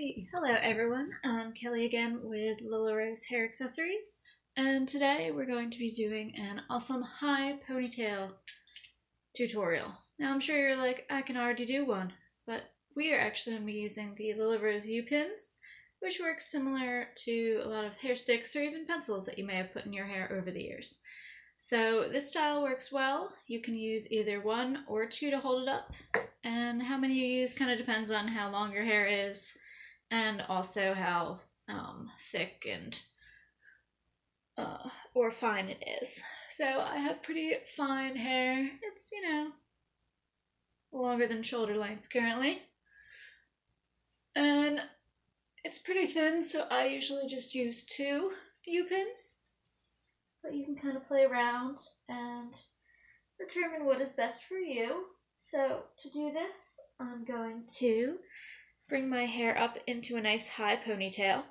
Alrighty, hello everyone, I'm Kelly again with Lilla Rose Hair Accessories, and today we're going to be doing an awesome high ponytail tutorial. Now I'm sure you're like, I can already do one, but we are actually going to be using the Lilla Rose upins, which works similar to a lot of hair sticks or even pencils that you may have put in your hair over the years. So this style works well. You can use either one or two to hold it up, and how many you use kind of depends on how long your hair is and also how thick and or fine it is. So I have pretty fine hair. It's, longer than shoulder length currently. And it's pretty thin, so I usually just use 2 upins. But you can kind of play around and determine what is best for you. So to do this, I'm going to bring my hair up into a nice high ponytail.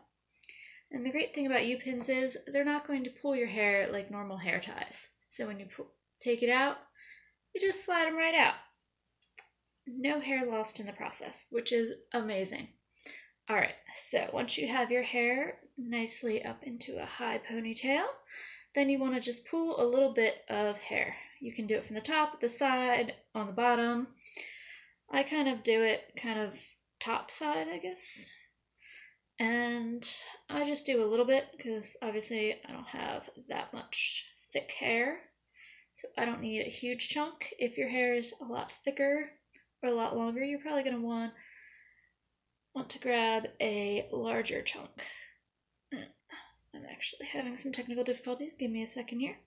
And the great thing about upins is they're not going to pull your hair like normal hair ties. So when you take it out, you just slide them right out. No hair lost in the process, which is amazing. Alright, so once you have your hair nicely up into a high ponytail, then you want to just pull a little bit of hair. You can do it from the top, the side, on the bottom. I kind of do it top side, I guess. And I just do a little bit because obviously I don't have that much thick hair. So I don't need a huge chunk. If your hair is a lot thicker or a lot longer, you're probably going to want to grab a larger chunk. I'm actually having some technical difficulties. Give me a second here.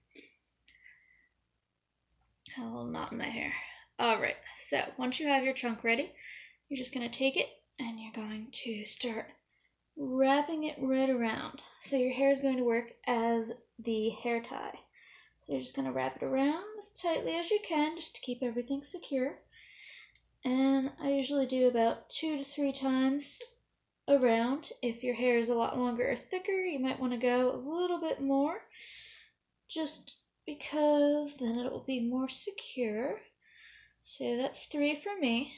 A little knot in my hair. Alright, so once you have your chunk ready, you're just going to take it and you're going to start wrapping it right around. So your hair is going to work as the hair tie. So you're just going to wrap it around as tightly as you can just to keep everything secure. And I usually do about 2 to 3 times around. If your hair is a lot longer or thicker, you might want to go a little bit more, just because then it will be more secure. So that's 3 for me.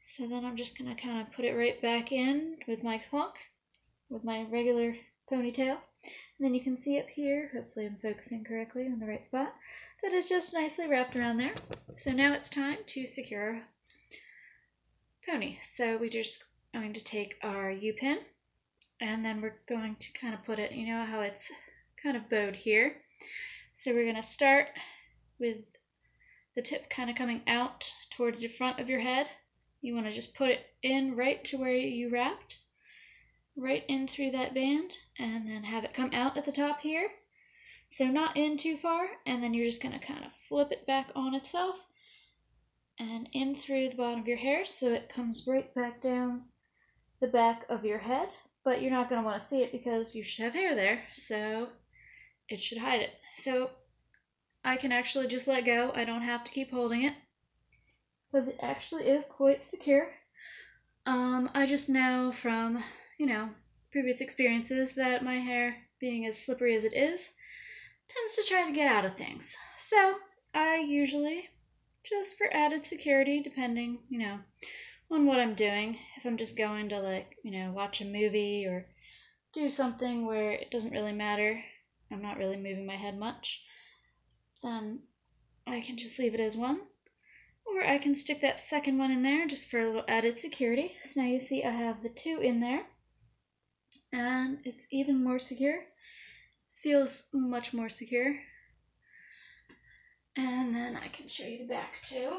So then I'm just going to kind of put it right back in with my clunk, with my regular ponytail. And then you can see up here, hopefully I'm focusing correctly on the right spot, that it's just nicely wrapped around there. So now it's time to secure pony. So we just going to take our U-pin, and then we're going to kind of put it, you know how it's kind of bowed here. So we're going to start with the tip kind of coming out towards the front of your head. You want to just put it in right to where you wrapped, right in through that band, and then have it come out at the top here. So not in too far, and then you're just going to kind of flip it back on itself and in through the bottom of your hair so it comes right back down the back of your head, but you're not going to want to see it because you should have hair there, so it should hide it. So I can actually just let go. I don't have to keep holding it because it actually is quite secure. I just know from, previous experiences that my hair, being as slippery as it is, tends to try to get out of things. So I usually, just for added security, depending, on what I'm doing, if I'm just going to watch a movie or do something where it doesn't really matter, I'm not really moving my head much, then I can just leave it as one. Or I can stick that second one in there just for a little added security. So now you see I have the 2 in there, and it's even more secure. Feels much more secure. And then I can show you the back too.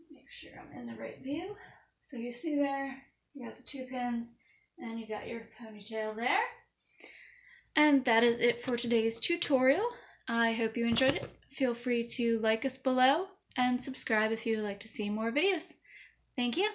Make sure I'm in the right view. So you see there, you got the 2 pins, and you got your ponytail there. And that is it for today's tutorial. I hope you enjoyed it. Feel free to like us below and subscribe if you would like to see more videos. Thank you.